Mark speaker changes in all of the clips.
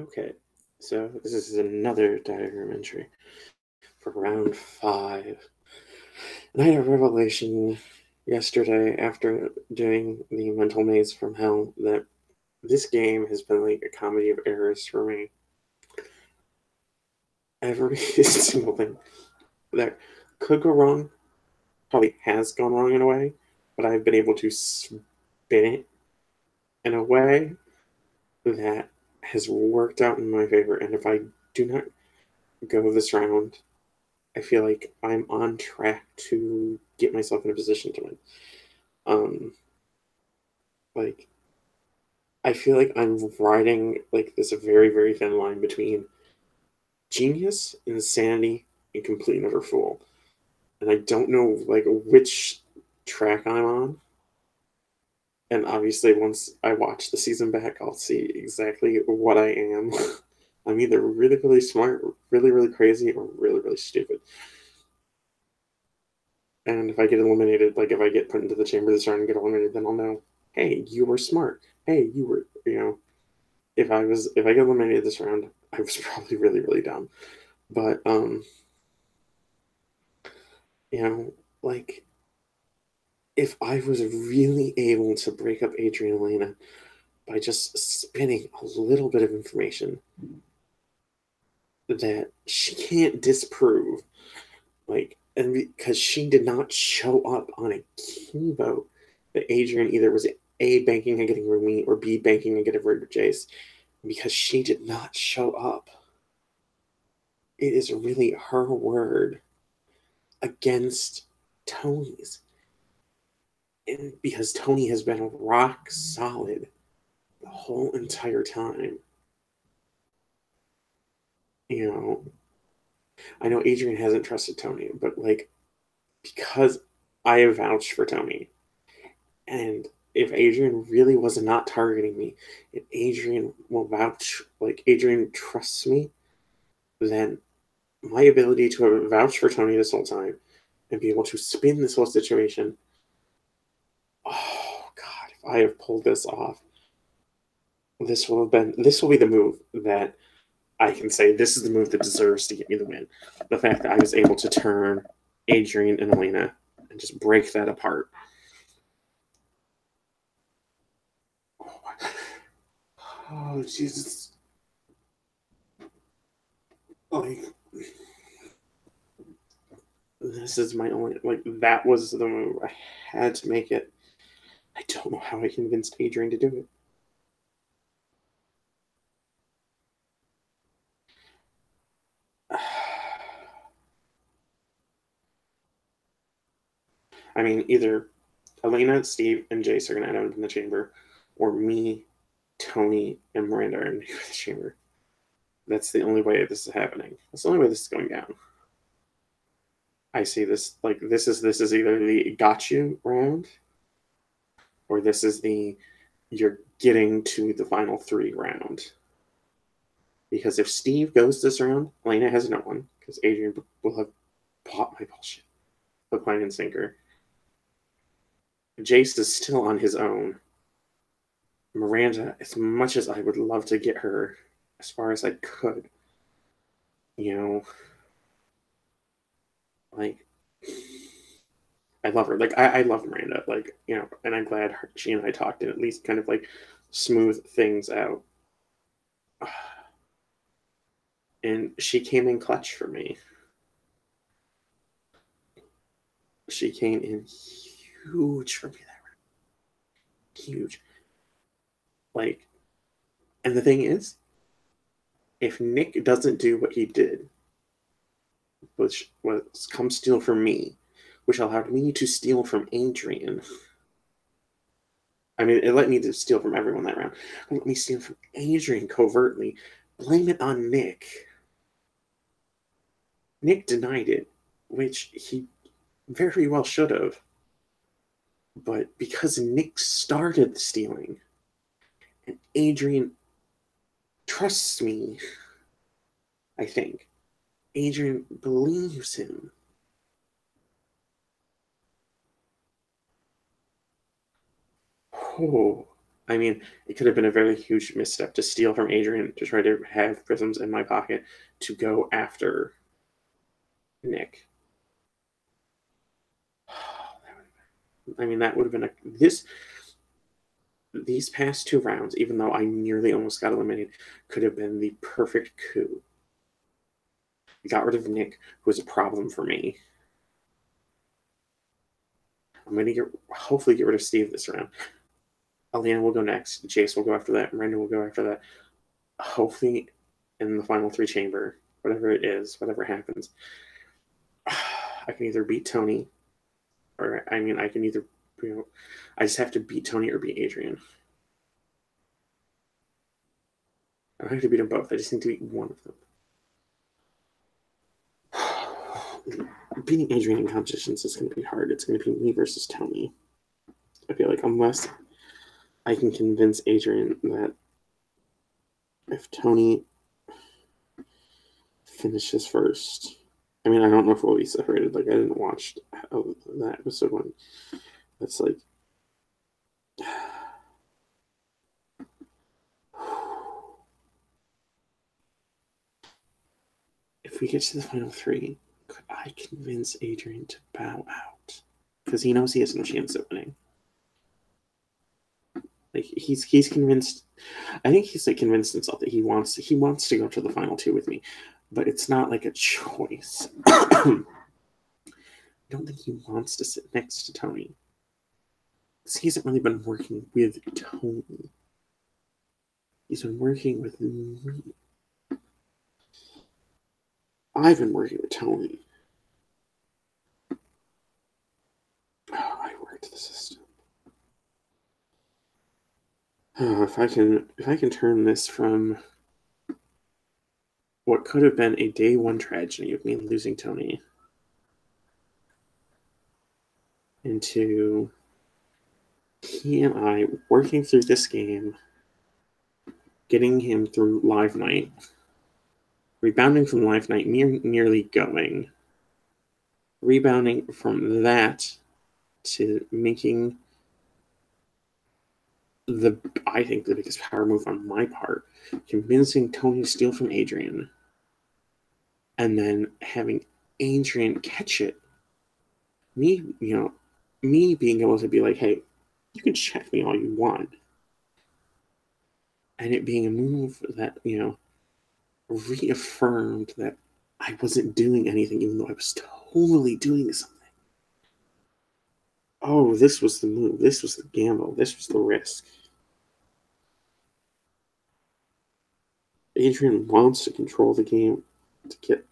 Speaker 1: Okay, so this is another diagram entry for round 5. And I had a revelation yesterday after doing the mental maze from hell that this game has been like a comedy of errors for me. Every single thing that could go wrong probably has gone wrong in a way, but I've been able to spin it in a way that has worked out in my favor. And if I do not go this round, I feel like I'm on track to get myself in a position to win. Um, like I feel like I'm riding like this very, very thin line between genius, insanity, and complete and utter fool. And I don't know like which track I'm on. And obviously once I watch the season back, I'll see exactly what I am. I'm either really, really smart, really, really crazy, or really, really stupid. And if I get eliminated, like if I get put into the chamber this round and get eliminated, then I'll know, hey, you were smart. Hey, you were, if I get eliminated this round, I was probably really, really dumb. But you know, like if I was really able to break up Adrian Elena by just spinning a little bit of information that she can't disprove, like, and because she did not show up on a key vote that Adrian either was A, banking on getting Rumi, or B, banking on getting rid of Jace, because she did not show up. It is really her word against Tony's. And because Tony has been rock solid the whole entire time. You know, I know Adrian hasn't trusted Tony, but like, because I have vouched for Tony, and if Adrian really was not targeting me, and Adrian will vouch, like, Adrian trusts me, then my ability to have vouched for Tony this whole time and be able to spin this whole situation. Oh, God, if I have pulled this off, this will be the move that I can say this is the move that deserves to get me the win. The fact that I was able to turn Adrian and Elena and just break that apart. Oh, Jesus. Like, this is my only, like, that was the move. I had to make it. I don't know how I convinced Adrian to do it. I mean, either Elena, Steve, and Jace are going to end up in the chamber, or me, Tony, and Miranda are in the chamber. That's the only way this is happening. That's the only way this is going down. I see this like this is either the got you round, or this is the you're getting to the final 3 round. Because if Steve goes this round, Elena has no one because Adrian will have bought my bullshit, hook, line, and sinker. Jace is still on his own. Miranda, as much as I would love to get her as far as I could, you know, like, I love her. Like, I love Miranda. Like, and I'm glad she and I talked and at least kind of like smooth things out. And she came in clutch for me. She came in huge for me that round. Huge. Like, and the thing is, if Nick doesn't do what he did, which was come steal from me, which allowed me to steal from Adrian. I mean, it let me to steal from everyone that round. It let me steal from Adrian covertly. Blame it on Nick. Nick denied it, which he very well should have. But because Nick started the stealing, and Adrian trusts me, I think. Adrian believes him. Oh, I mean, it could have been a very huge misstep to steal from Adrian to try to have prisms in my pocket to go after Nick. I mean, that would have been these past two rounds, even though I nearly almost got eliminated, could have been the perfect coup. We got rid of Nick, who was a problem for me. I'm going to hopefully get rid of Steve this round. Alana will go next. Jace will go after that. Miranda will go after that. Hopefully, in the final three chamber, whatever it is, whatever happens, I can either beat Tony, or I mean, I can either, I just have to beat Tony or beat Adrian. I don't have to beat them both. I just need to beat one of them. Beating Adrian in competitions is going to be hard. It's going to be me versus Tony. I feel like unless I can convince Adrian that if Tony finishes first, I mean, I don't know if we'll be separated. Like, I didn't watch that episode one. That's like, if we get to the final three, could I convince Adrian to bow out? Because he knows he has no chance of winning. Like he's convinced. I think he's like convinced himself that he wants to go to the final two with me, but it's not like a choice. I don't think he wants to sit next to Tony. Because he hasn't really been working with Tony. He's been working with me. I've been working with Tony. Oh, I worked the system. Oh, if I can turn this from what could have been a day one tragedy of me losing Tony into he and I working through this game, getting him through live night, rebounding from live night, nearly going, rebounding from that to making I think the biggest power move on my part, convincing Tony to steal from Adrian, and then having Adrian catch it. Me being able to be like, hey, you can check me all you want. And it being a move that, reaffirmed that I wasn't doing anything, even though I was totally doing something. Oh, this was the move. This was the gamble. This was the risk. Adrian wants to control the game to get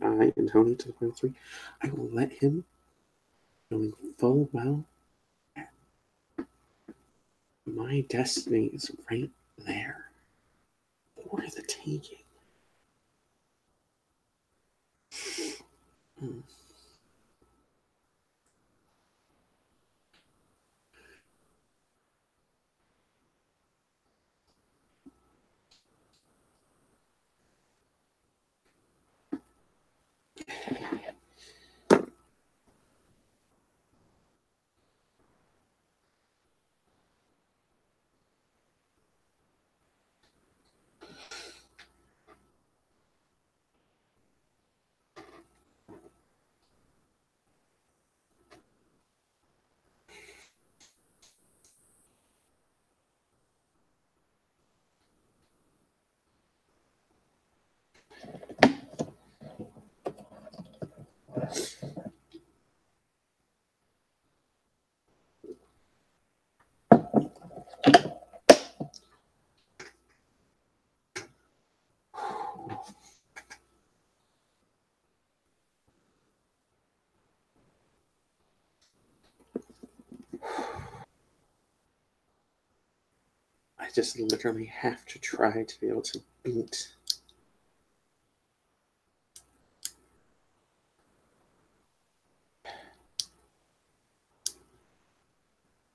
Speaker 1: I, and Tony to the final three. I will let him, knowing full well my destiny is right there for the taking. Hmm. I just literally have to try to be able to beat.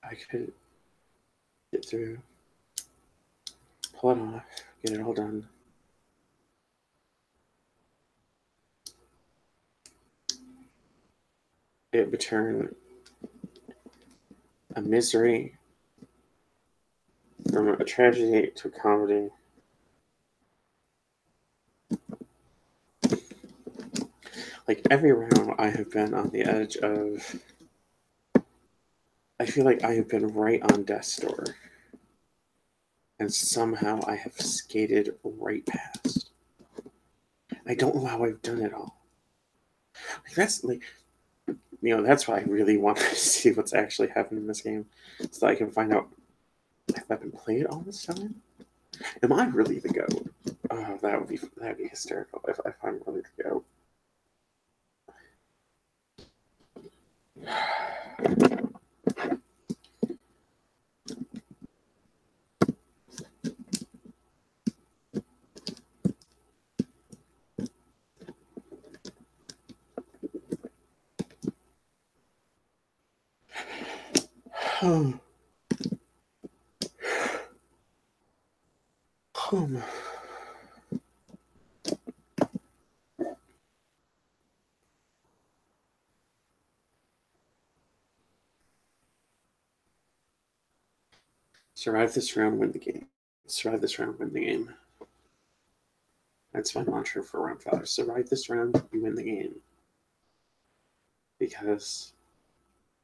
Speaker 1: I could get through, pull it off, get it all done. It would turn a misery from a tragedy to a comedy. Like every round, I have been on the edge of. I feel like I have been right on death's door, and somehow I have skated right past. I don't know how I've done it all. Like that's like, that's why I really want to see what's actually happening in this game, so that I can find out if I've been playing all this time. Am I really the GOAT? Oh, that'd be hysterical if I'm really the GOAT. Survive this round, win the game. Survive this round, win the game. That's my mantra for round 5. Survive this round, you win the game. Because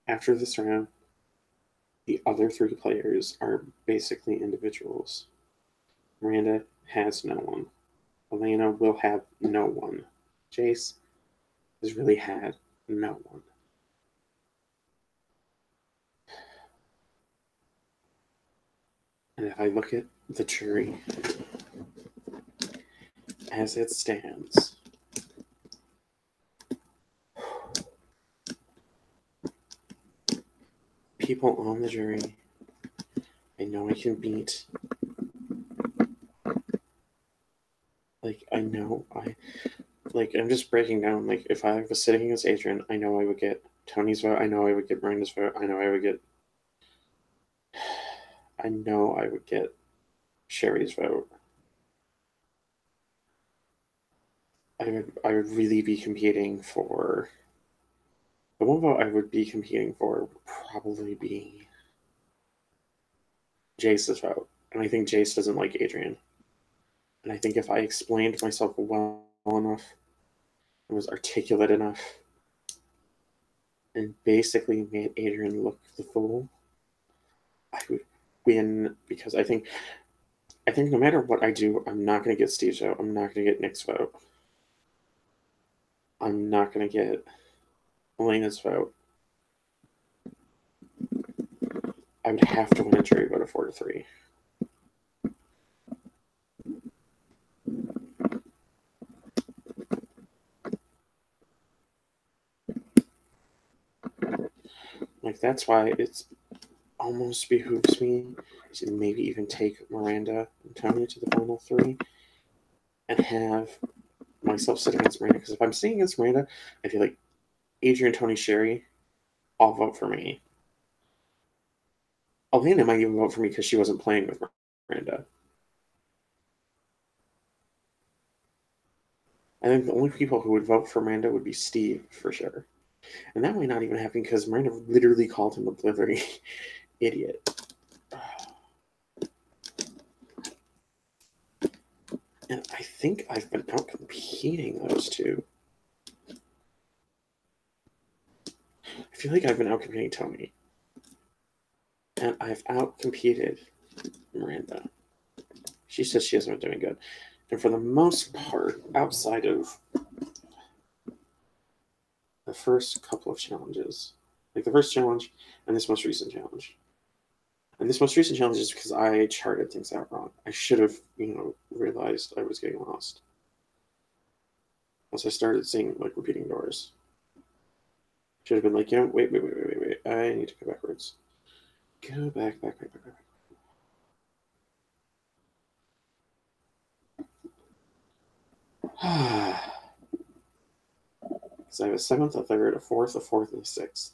Speaker 1: after this round, the other 3 players are basically individuals. Miranda has no one. Elena will have no one. Jace has really had no one. And if I look at the jury as it stands, people on the jury, I know I can beat. I'm just breaking down. Like, if I was sitting against Adrian, I know I would get Tony's vote. I know I would get Miranda's vote. I know I would get Sherry's vote. I would really be competing for. The one vote I would be competing for would probably be Jace's vote. And I think Jace doesn't like Adrian. And I think if I explained myself well enough and was articulate enough and basically made Adrian look the fool, I would win, because I think no matter what I do, I'm not going to get Steve's vote. I'm not going to get Nick's vote. I'm not going to get Elena's vote. I would have to win a jury vote of 4-3. Like, that's why it's almost behooves me to maybe even take Miranda and Tony to the final 3 and have myself sit against Miranda. Because if I'm sitting against Miranda, I feel like Adrian, Tony, Sherry all vote for me. Elena might even vote for me because she wasn't playing with Miranda. I think the only people who would vote for Miranda would be Steve, for sure. And that might not even happen because Miranda literally called him a blithering idiot. And I think I've been out competing those 2. I feel like I've been out competing Tony. And I've out competed Miranda. She says she hasn't been doing good. And for the most part, outside of the first couple of challenges, like the first challenge and this most recent challenge. And this most recent challenge is because I charted things out wrong. I should have, realized I was getting lost. Once I started seeing, like, repeating doors. Should have been like, wait. I need to go backwards. Go back. Because I have a 7th, a 3rd, a 4th, a 4th, and a 6th.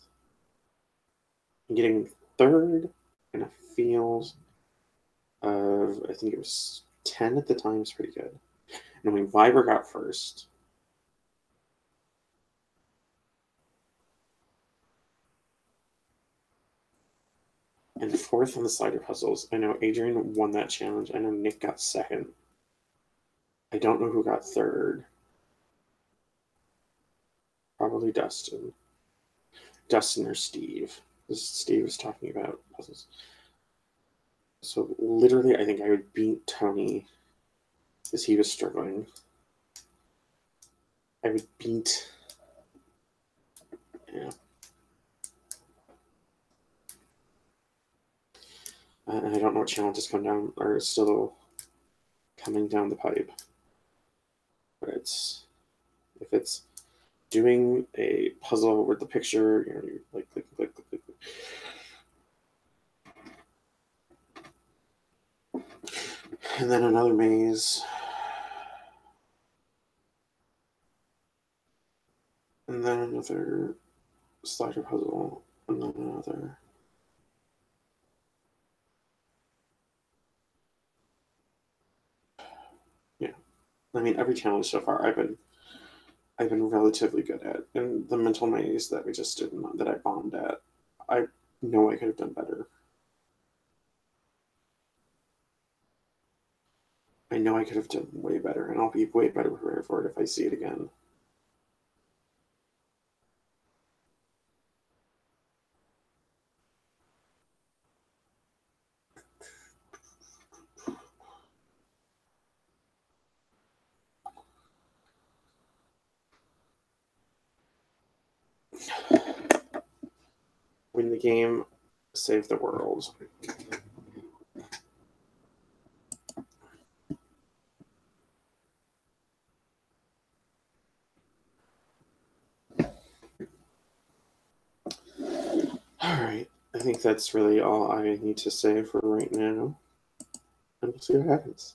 Speaker 1: I'm getting 3rd in a field of, I think it was 10 at the time, is pretty good. And when Viber got 1st, and fourth on the slider puzzles. I know Adrian won that challenge. I know Nick got second. I don't know who got third. Probably Dustin. Dustin or Steve. Steve was talking about puzzles. So literally, I think I would beat Tony because he was struggling. I would beat. Yeah. And I don't know what challenges come down are still coming down the pipe. But if it's doing a puzzle with the picture, you're like click, click, click, click, click. And then another maze. And then another slider puzzle. And then another. Yeah. I mean, every challenge so far I've been relatively good at. And the mental maze that we just did, that I bombed at, I know I could have done better. I know I could have done way better, and I'll be way better prepared for it if I see it again. Win the game, save the world. All right. I think that's really all I need to say for right now. And we'll see what happens.